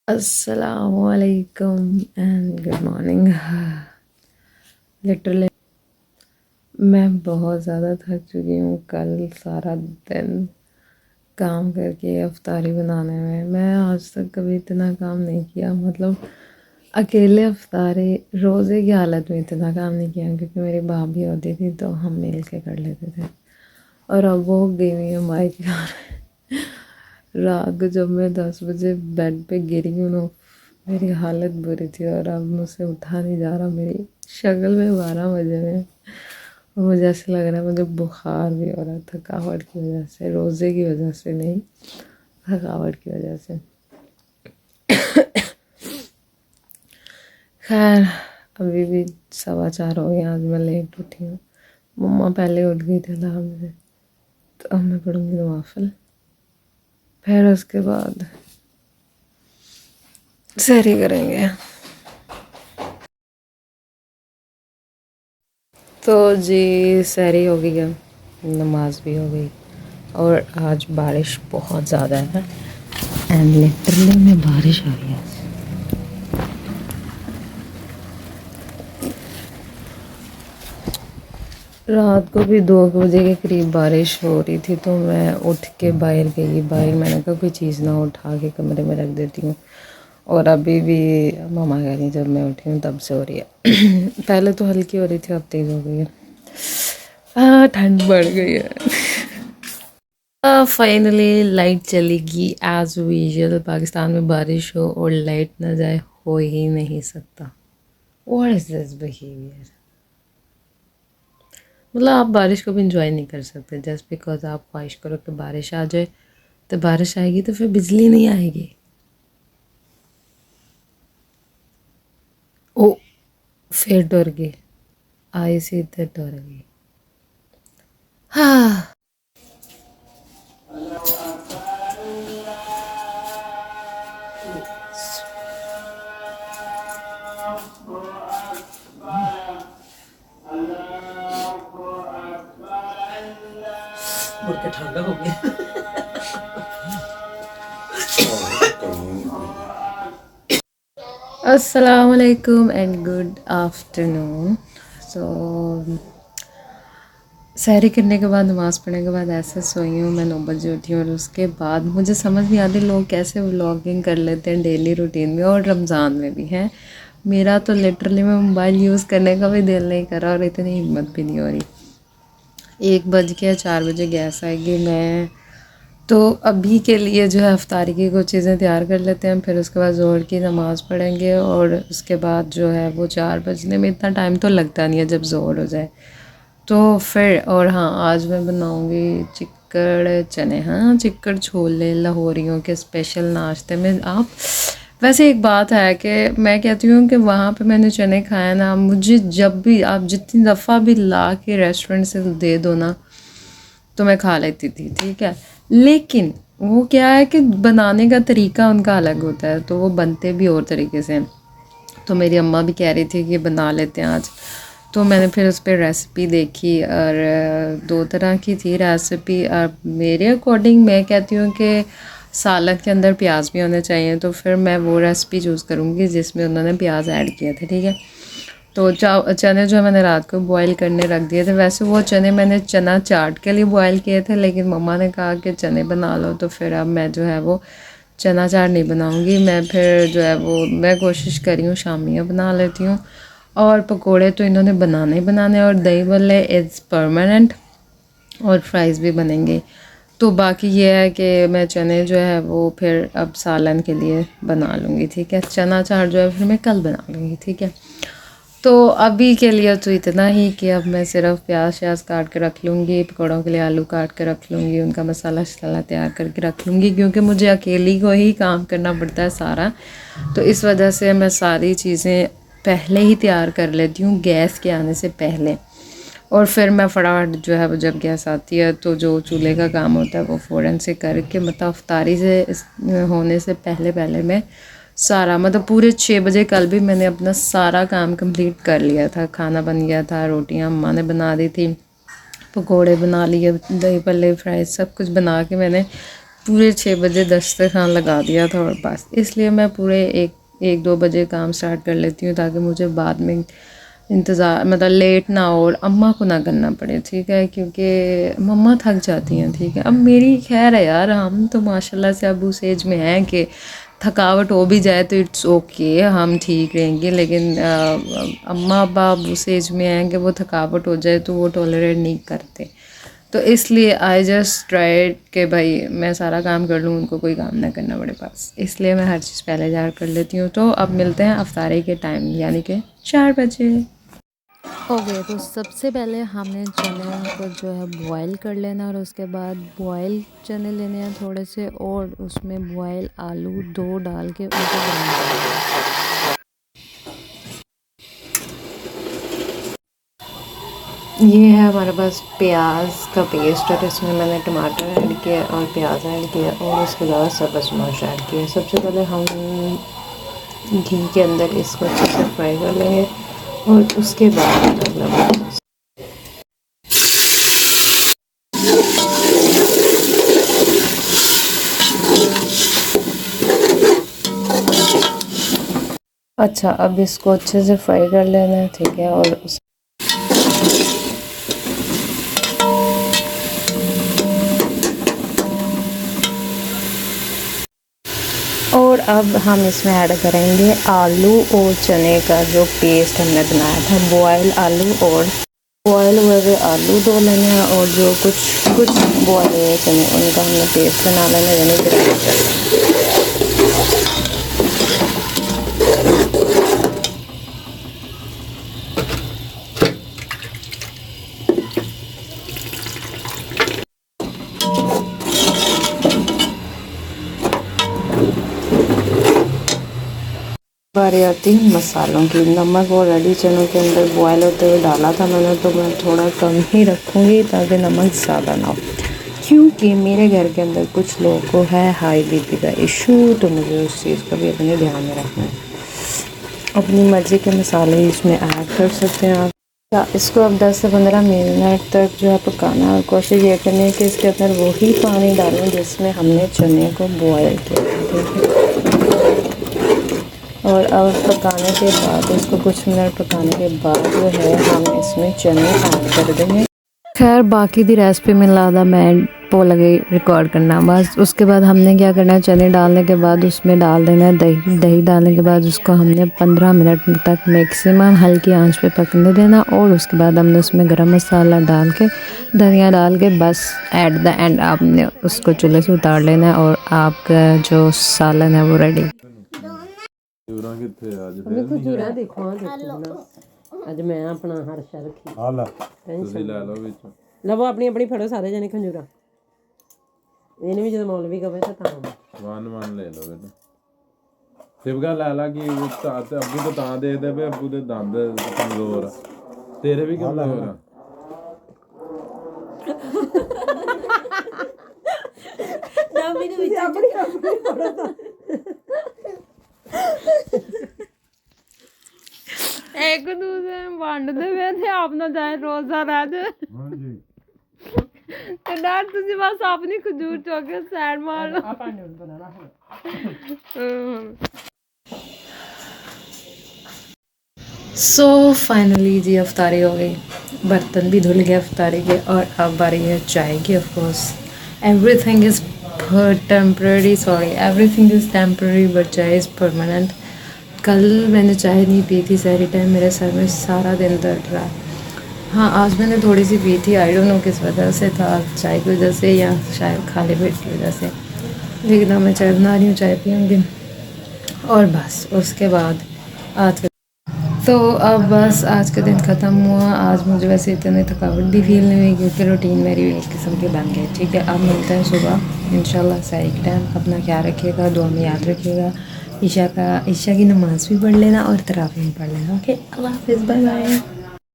अस्सलामुअलैकुम and good morning. Literally मैं बहुत ज़्यादा थक चुकी हूँ। कल सारा दिन काम करके अफ्तारी बनाने में मैं आज तक कभी इतना काम नहीं किया। मतलब अकेले अफ्तारी रोज़े की हालत में इतना काम नहीं किया, क्योंकि मेरी भाभी होती थी तो हम मिल के कर लेते थे। और अब वो गई हुई है माइक। रात को जब मैं 10 बजे बेड पे गिरी हूँ ना, मेरी हालत बुरी थी और अब मुझसे उठा नहीं जा रहा। मेरी शक्ल में 12 बजे में और मुझे ऐसा लग रहा है मुझे बुखार भी हो रहा है, थकावट की वजह से, रोज़े की वजह से नहीं, थकावट की वजह से। खैर अभी भी 4:15 हो गए। आज मैं लेट उठी हूँ। मम्मा पहले उठ गई थी अलार्म से, तो अब मैं पढ़ूँगी नवाफिल, फिर उसके बाद सहरी करेंगे। तो जी सहरी हो गई, अब नमाज भी हो गई और आज बारिश बहुत ज़्यादा है एंड लिटरली में बारिश आ रही है। रात को भी 2 बजे के करीब बारिश हो रही थी, तो मैं उठ के बाहर गई। बाहर मैंने कहा कोई चीज़ ना उठा के कमरे में रख देती हूँ। और अभी भी मामा कह रही जब मैं उठी हूँ तब से हो रही है। पहले तो हल्की हो रही थी, अब तेज़ हो गई है। ठंड बढ़ गई है। फाइनली लाइट चलेगी एज यूजुअल। पाकिस्तान में बारिश हो और लाइट ना जाए हो ही नहीं सकता। What is this behaviour. मतलब आप बारिश को भी इंजॉय नहीं कर सकते जस्ट बिकॉज आप ख्वाहिश करो कि बारिश आ जाए। तो बारिश आएगी तो फिर बिजली नहीं आएगी। ओ फिर डर गई, आई सी तो डर गई। हाँ मुड़ के ठंडा हो गया। अस्सलाम वालेकुम एंड गुड आफ्टरनून। सो सहरी करने के बाद, नमाज़ पढ़ने के बाद ऐसे सोई हूँ। मैं 9 बजे उठी हूँ और उसके बाद मुझे समझ नहीं आती लोग कैसे व्लॉगिंग कर लेते हैं डेली रूटीन में, और रमज़ान में भी हैं। मेरा तो लिटरली में मोबाइल यूज़ करने का भी दिल नहीं कर रहा और इतनी हिम्मत भी नहीं हो रही। 1 बज के 4 बजे गैस आएगी। मैं तो अभी के लिए जो है अफ्तारी की कुछ चीज़ें तैयार कर लेते हैं, फिर उसके बाद ज़ोहर की नमाज़ पढ़ेंगे और उसके बाद जो है वो 4 बजने में इतना टाइम तो लगता नहीं है जब ज़ोहर हो जाए तो फिर। और हाँ, आज मैं बनाऊँगी चिक्कड़ चने। हाँ, चिक्कड़ छोले लाहौरियों के स्पेशल नाश्ते में। आप वैसे एक बात है कि मैं कहती हूँ कि वहाँ पे मैंने चने खाए ना, मुझे जब भी आप जितनी दफ़ा भी ला के रेस्टोरेंट से दे दो ना तो मैं खा लेती थी, ठीक है। लेकिन वो क्या है कि बनाने का तरीका उनका अलग होता है, तो वो बनते भी और तरीके से हैं। तो मेरी अम्मा भी कह रही थी कि बना लेते हैं आज, तो मैंने फिर उस पर रेसिपी देखी और 2 तरह की थी रेसिपी। और मेरे अकॉर्डिंग मैं कहती हूँ कि सालन के अंदर प्याज भी होने चाहिए, तो फिर मैं वो रेसिपी चूज़ करूँगी जिसमें उन्होंने प्याज ऐड किए थे, ठीक है। तो चने जो है मैंने रात को बॉईल करने रख दिए थे। वैसे वो चने मैंने चना चाट के लिए बॉईल किए थे, लेकिन मम्मा ने कहा कि चने बना लो, तो फिर अब मैं जो है वो चना चाट नहीं बनाऊंगी। मैं फिर जो है वो मैं कोशिश करी हूँ शामियाँ बना लेती हूँ। और पकोड़े तो इन्होंने बनाने ही बनाने, और दही भल्ले इज़ परमानेंट, और फ्राइज़ भी बनेंगे। तो बाकी ये है कि मैं चने जो है वो फिर अब सालन के लिए बना लूँगी, ठीक है। चना चाट जो है फिर मैं कल बना लूँगी, ठीक है। तो अभी के लिए तो इतना ही कि अब मैं सिर्फ प्याज श्याज काट के रख लूँगी, पकौड़ों के लिए आलू काट के रख लूँगी, उनका मसाला शसाला तैयार करके रख लूँगी, क्योंकि मुझे अकेली को ही काम करना पड़ता है सारा। तो इस वजह से मैं सारी चीज़ें पहले ही तैयार कर लेती हूँ गैस के आने से पहले। और फिर मैं फटाफट जो है वो जब गैस आती है तो जो चूल्हे का काम होता है वो फ़ौरन से करके, मतलब अफ्तारी से होने से पहले पहले मैं सारा, मतलब पूरे 6 बजे कल भी मैंने अपना सारा काम कंप्लीट कर लिया था। खाना बन गया था, रोटियां अम्मा ने बना दी थी, पकोड़े बना लिए, दही भल्ले फ्राई सब कुछ बना के मैंने पूरे 6 बजे दस्तरखान लगा दिया था और बस इसलिए मैं पूरे एक 2 बजे काम स्टार्ट कर लेती हूँ ताकि मुझे बाद में इंतज़ार मतलब लेट ना हो और अम्मा को ना करना पड़े, ठीक है, क्योंकि मम्मा थक जाती हैं, ठीक है। अब मेरी खैर है यार, हम तो माशाल्लाह से अब उस एज में हैं कि थकावट हो भी जाए तो इट्स ओके, हम ठीक रहेंगे, लेकिन अम्मा अब्बा अब उस एज में हैं कि वो थकावट हो जाए तो वो टॉलरेट नहीं करते। तो इसलिए आई जस्ट ट्राइड कि भाई मैं सारा काम कर लूँ, उनको कोई काम ना करना पड़े पास, इसलिए मैं हर चीज़ पहले जार कर लेती हूँ। तो अब मिलते हैं अफ्तारी के टाइम यानी कि 4 बजे। ओके, तो सबसे पहले हमने चने को जो है बॉयल कर लेना और उसके बाद बॉयल चने लेने हैं थोड़े से और उसमें बॉयल आलू 2 डाल के उनको ग्राइंड कर लेना। ये है हमारे पास प्याज का पेस्ट और इसमें मैंने टमाटर ऐड किया और प्याज ऐड किया और उसके बाद सब्ज़ मिर्च ऐड किया। सबसे पहले हम घी के अंदर इसको अच्छे से फ्राई कर लेंगे और उसके बाद मतलब अच्छा, अब इसको अच्छे से फ्राई कर लेना है, ठीक है। और अब हम इसमें ऐड करेंगे आलू और चने का जो पेस्ट हमने बनाया था, बॉयल आलू और बॉयल हुए हुए आलू 2 लेने हैं और जो कुछ बॉयल हुए चने उनका हमने पेस्ट बना लेना यानी ग्राइंड कर लेना। बारी आती है मसालों की। नमक ऑलरेडी चनों के अंदर बॉयल होते हुए डाला था मैंने, तो मैं थोड़ा कम ही रखूँगी ताकि नमक ज़्यादा ना हो, क्योंकि मेरे घर के अंदर कुछ लोगों को है हाई बीपी का इशू, तो मुझे उस चीज़ का भी अपने ध्यान में रखना है। अपनी मर्ज़ी के मसाले इसमें ऐड कर सकते हैं आप। इसको अब 10 से 15 मिनट तक जो है पकाना और कोशिश ये करनी है कि इसके अंदर वही पानी डालें जिसमें हमने चने को बॉयल किया, ठीक है। और अब पकाने के बाद इसको कुछ मिनट पकाने के बाद जो है हम इसमें चने ऐड कर देंगे। खैर बाकी दी रेसिपी में लादा मैं भूल गई रिकॉर्ड करना। बस उसके बाद हमने क्या करना है, चने डालने के बाद उसमें डाल देना है दही। दही डालने के बाद उसको हमने 15 मिनट तक मैक्सिमम हल्की आंच पे पकने देना और उसके बाद हमने उसमें गरम मसाला डाल के धनिया डाल के बस एट द एंड आपने उसको चूल्हे से उतार लेना है और आपका जो सालन है वो रेडी। ਖਜੂਰਾਂ ਕਿੱਥੇ ਆ ਅੱਜ ਅਬੇ ਖਜੂਰਾਂ ਦੇਖੋ ਆ ਦੇਖੋ ਨਾ ਅੱਜ ਮੈਂ ਆਪਣਾ ਹਰ ਸ਼ੈ ਰੱਖੀ ਆ ਲੈ ਤੁਸੀਂ ਲੈ ਲਓ ਵਿੱਚ ਲਵੋ ਆਪਣੀ ਆਪਣੀ ਫੜੋ ਸਾਰੇ ਜਣੇ ਖਜੂਰਾਂ ਇਹਨੇ ਵੀ ਜਦੋਂ ਮੌਲਵੀ ਕਵੇ ਤਾਂ ਵਨ ਲੈ ਲਓ ਬੇਟਾ ਸਿਵਗਾ ਲੈ ਲਾ ਕਿ ਅੱਬੂ ਤਾਂ ਦੇਖਦੇ ਪਏ ਅੱਬੂ ਦੇ ਦੰਦ ਕਮਜ਼ੋਰ ਆ ਤੇਰੇ ਵੀ ਕਮਜ਼ੋਰ ਆ ਨਾ ਮੈਨੂੰ ਵਿੱਚ ਆਪਣੀ ਫੜੋ ਤਾਂ एक दूसरे में वंडदे वे थे अपना चाहे रोजा रह जाए तो डर तुझे बस अपनी खजूर चौके साइड मार लो सो फाइनली जी अफ्तारी हो गई, बर्तन भी धुल गए अफ्तारी के और अब बारी है चाय की। Of course everything is temporary, sorry everything is temporary but चाय इज़ परमानेंट। कल मैंने चाय नहीं पी थी सहरी टाइम, मेरे सर में सारा दिन दर्द रहा। हाँ आज मैंने थोड़ी सी पी थी, आई डोंट नो किस वजह से था, चाय की वजह से या शायद खाली पेट की वजह से, लेकिन अब मैं चाय बना रही हूँ, चाय पीऊँगी और बस उसके बाद आज तो अब बस आज का दिन ख़त्म हुआ। आज मुझे वैसे इतनी थकावट भी फील नहीं हुई क्योंकि रूटीन मेरी एक किस्म की बन गई, ठीक है। अब मिलते हैं सुबह इंशाल्लाह सहरी के टाइम। अपना ख्याल रखिएगा, दुआ में याद रखिएगा। ईशा की नमाज़ भी पढ़ लेना और तरावी भी पढ़ लेना। ओके, अल्लाह हाफ़िज़, बाय बाय।